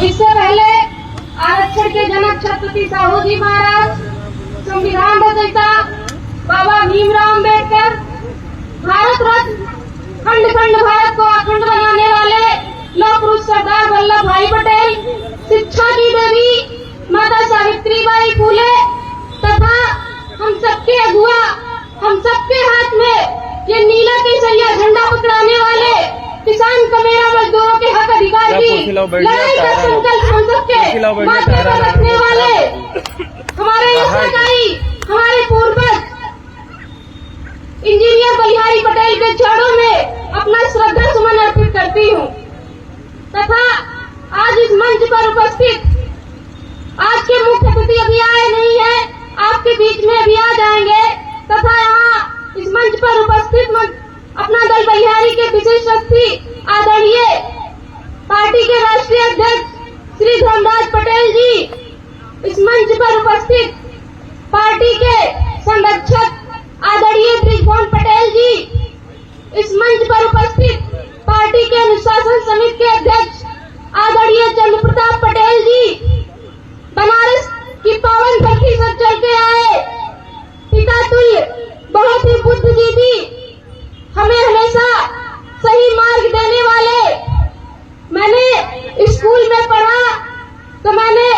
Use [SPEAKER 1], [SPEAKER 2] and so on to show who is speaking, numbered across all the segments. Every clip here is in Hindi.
[SPEAKER 1] इससे पहले आरक्षण के जनक छत्रपति साहू जी महाराज, संविधान रचयिता बाबा भीमराव अम्बेडकर, भारत रत्न खंड खंड भारत को अखंड बनाने वाले लौह पुरुष सरदार वल्लभ भाई पटेल, शिक्षा की देवी माता सावित्रीबाई फूले तथा हम सबके अगुआ, हम सबके हाथ में ये नीला केसरिया झंडा पकड़ाने वाले किसान कमेरा मजदूरों के हक अधिकार की लड़ाई का संकल्प हम सबके माथे पर रखने वाले हमारे यशस्वी हमारे पूर्वज इंजीनियर बलिहारी पटेल के चरणों में अपना श्रद्धा सुमन अर्पित करती हूँ तथा आज इस मंच पर उपस्थित आज के मुख्य अतिथि अभी आए नहीं है, आपके बीच में भी आ जाएंगे तथा यहाँ इस मंच पर उपस्थित अपना दल बलिहारी के विशेष अतिथि आदरणीय पार्टी के राष्ट्रीय अध्यक्ष श्री धर्मराज पटेल जी, इस मंच पर उपस्थित पार्टी के संरक्षक आदरणीय ब्रिजभवन पटेल जी, इस मंच पर उपस्थित पार्टी के अनुशासन समिति के अध्यक्ष आदरणीय चंद्र प्रताप पटेल जी, बनारस की पावन धरती से चल के आए पिता तुल्य बहुत ही बुद्धिजीवी, हमें हमेशा सही मार्ग देने वाले। मैंने स्कूल में पढ़ा तो मैंने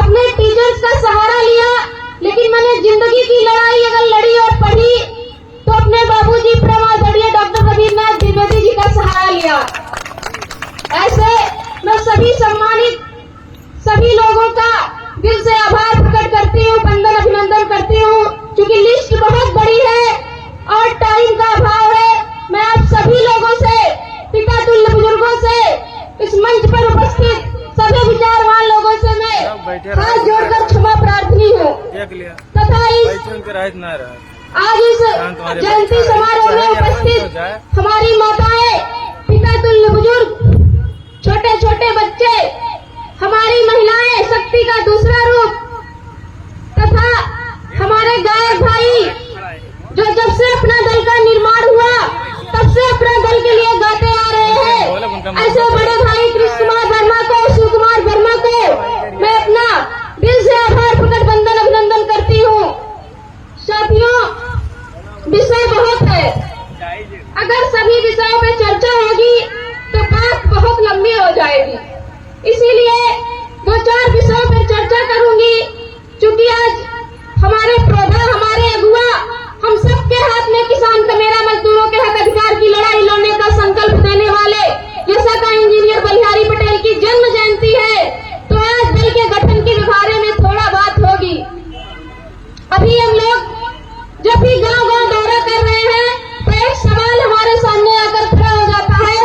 [SPEAKER 1] अपने टीचर्स का सहारा लिया, लेकिन मैंने जिंदगी की लड़ाई अगर लड़ी और पढ़ी तो अपने बाबूजी परमादरणीय डॉक्टर रवींद्रनाथ द्विवेदी जी का सहारा लिया। ऐसे मैं सभी सम्मानित सभी लोगों का दिल से आभार प्रकट करती हूँ, वंदन अभिनंदन करती हूँ। क्योंकि लिस्ट बहुत बड़ी है और टाइम का अभाव है, मैं आप सभी लोगों से, पिता तुल्य बुजुर्गों से, इस मंच पर उपस्थित सभी विचारवान लोगों से मैं हाथ जोड़कर क्षमा प्रार्थनी हूँ तथा आज इस जयंती समारोह में उपस्थित हमारी माताएं, पिता तुल्य बुजुर्ग, छोटे छोटे बच्चे, हमारी महिलाएं शक्ति का दूसरा रूप तथा हमारे गायक भाई जो जब से अपना दल का निर्माण हुआ तब से अपने दल के लिए गाते आ रहे हैं, ऐसे बड़े भाई कृष्ण कुमार वर्मा को, शिव कुमार वर्मा को मैं अपना दिल से आभार प्रकट वंदन अभिनंदन करती हूँ। साथियों, विषय बहुत है, अगर सभी विषयों पे चर्चा होगी तो बात बहुत लंबी हो जाएगी, इसीलिए 2-4 विषयों पर चर्चा करूंगी। क्योंकि आज हमारे प्रौढ़ा, हमारे अगुआ, हम सबके हाथ में किसान कमेरा मजदूरों के हक अधिकार की लड़ाई लड़ने का संकल्प देने वाले यशस्वी इंजीनियर बलिहारी पटेल की जन्म जयंती है, तो आज दल के गठन के बारे में थोड़ा बात होगी। अभी हम लोग जब भी गांव-गांव दौरा कर रहे हैं तो एक सवाल हमारे सामने आकर खड़ा हो जाता है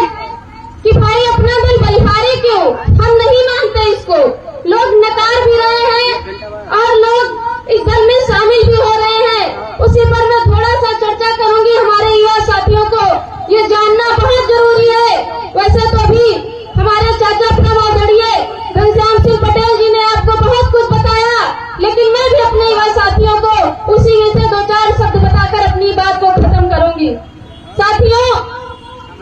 [SPEAKER 1] कि भाई अपना दल बलिहारी क्यों, हम नहीं मानते इसको, लोग नकार भी रहे हैं और लोग इस दल में शामिल भी हो रहे हैं। उसी पर मैं थोड़ा सा चर्चा करूंगी। हमारे युवा साथियों को ये जानना बहुत जरूरी है। वैसे तो अभी हमारे चाचा परमादरणीय घनश्याम सिंह पटेल जी ने आपको बहुत कुछ बताया, लेकिन मैं भी अपने युवा साथियों को उसी में से 2-4 शब्द बताकर अपनी बात को खत्म करूंगी। साथियों,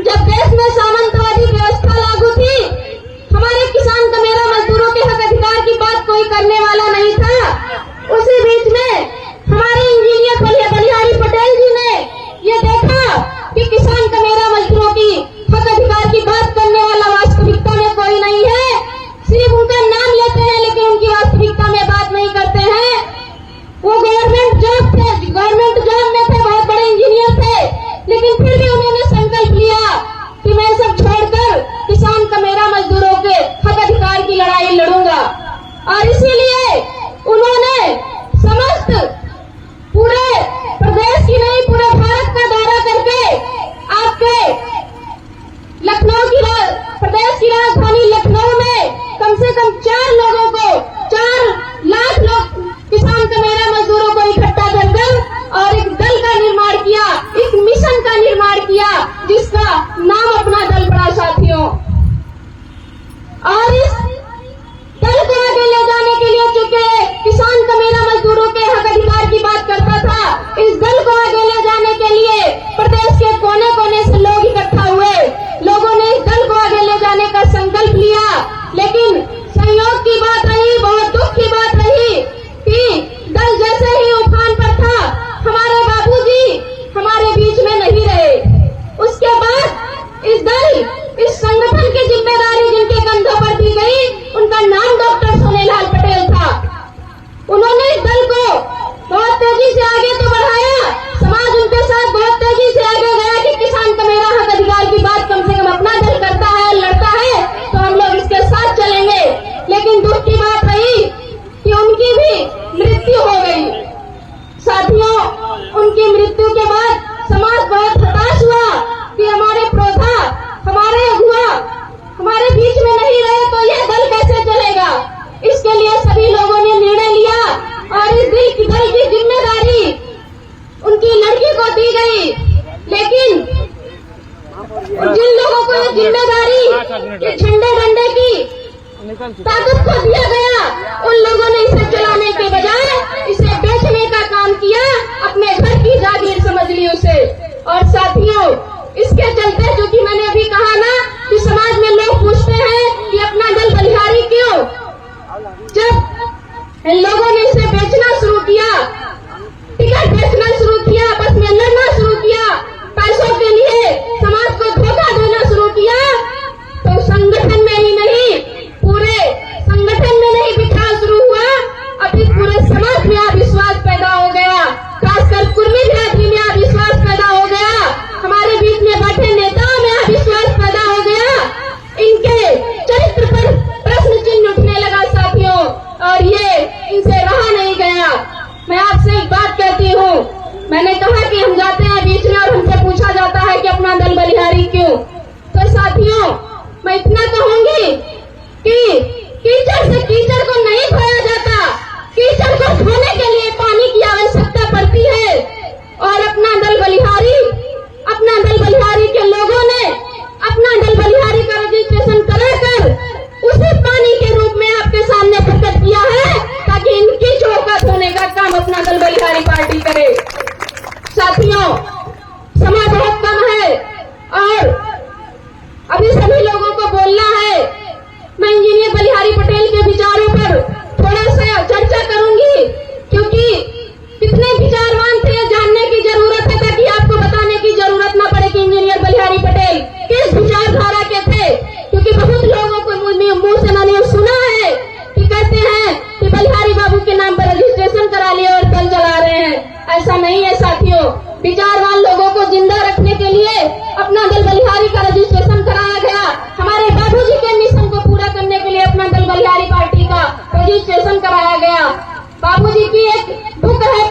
[SPEAKER 1] जब देश में सामंतवादी व्यवस्था लागू थी, हमारे किसान कमेरा मजदूरों के हक अधिकार की बात कोई करने वाला नहीं था। उसी बीच में हमारे इंजीनियर बलिहारी पटेल जी ने ये देखा कि किसान कमेरा मजदूरों की हक अधिकार की बात करने वाला वास्तविकता में कोई नहीं है, सिर्फ उनका नाम लेते हैं लेकिन उनकी वास्तविकता में बात नहीं करते हैं। वो गवर्नमेंट जॉब में थे, बहुत बड़े इंजीनियर थे, लेकिन फिर भी उन्होंने संकल्प लिया कि मैं सब छोड़कर किसान कमेरा मजदूरों के हक अधिकार की लड़ाई लड़ूंगा। और इसीलिए उन्होंने समस्त पूरे प्रदेश की नहीं, पूरे भारत का दौरा करके आपके लखनऊ की प्रदेश की राजधानी लखनऊ में कम से कम 4 लोगों को, 4 लाख लोग किसान कमेरा मजदूरों को इकट्ठा कर और एक दल का निर्माण किया, एक मिशन का निर्माण किया जिसका नाम अपना दल पड़ा। साथियों, और इस दल को आगे ले जाने के लिए, चूंकि किसान कमेरा मजदूरों के हक अधिकार की बात करता था, इस दल को आगे ले जाने के लिए प्रदेश के कोने कोने से लोग इकट्ठा हुए, लोगों ने इस दल को आगे ले जाने का संकल्प लिया। लेकिन ताकत को दिया गया, उन लोगों ने इसे चलाने के बजाय इसे बेचने का काम किया, अपने घर की जागीर समझ ली उसे। और साथियों, इसके चलते जो कि मैंने अभी कहा ना कि समाज में लोग पूछते हैं कि अपना दल बलिहारी क्यों, जब इन लोगों ने इसे बेचना शुरू किया, टिकट बेचना शुरू किया, आपस में लड़ना शुरू किया, पैसों के लिए समाज को धोखा देना शुरू किया, तो संगठन में ही नहीं, पूरे संगठन में नहीं बिखराव शुरू हुआ, अभी पूरे समाज में अविश्वास पैदा हो गया, खासकर कुर्मी बिरादरी में अविश्वास पैदा हो गया, हमारे बीच में बैठे नेताओं में अविश्वास पैदा हो गया, इनके चरित्र पर प्रश्न चिन्ह उठने लगा साथियों, और ये इनसे रहा नहीं गया। मैं आपसे एक बात कहती हूँ, मैंने कहा कि हम जाते हैं बीच में और हमसे पूछा जाता है कि अपना दल बलिहारी क्यों, तो साथियों मैं इतना कहूंगी कि कीचड़ से कीचड़ को नहीं धोया जाता, कीचड़ को धोने के लिए पानी की आवश्यकता पड़ती है। और अपना दल बलिहारी के लोगों ने अपना दल बलिहारी का रजिस्ट्रेशन कराकर उसी पानी के रूप में आपके सामने प्रकट किया है, ताकि इनकी चौकत होने का काम अपना दल बलिहारी पार्टी करे। साथियों, समय बहुत कम है और अभी सभी लोगों को बोलना है। मैं इंजीनियर बलिहारी पटेल के विचारों पर थोड़ा सा चर्चा करूंगी, क्योंकि कितने विचारवान थे जानने की जरूरत है, ताकि आपको बताने की जरूरत न पड़े कि इंजीनियर बलिहारी पटेल किस विचारधारा के थे। क्योंकि बहुत लोगों को मुंह से मैंने सुना है कि कहते हैं कि बलिहारी बाबू के नाम पर रजिस्ट्रेशन करा लिया और दल चला रहे हैं। ऐसा नहीं है साथियों, विचारवान लोगों को जिंदा रखने के लिए अपना दल बलिहारी का रजिस्ट्रेशन कराया गया, हमारे बाबूजी के मिशन को पूरा करने के लिए अपना दल बलिहारी पार्टी का रजिस्ट्रेशन कराया गया। बाबूजी की एक बुक है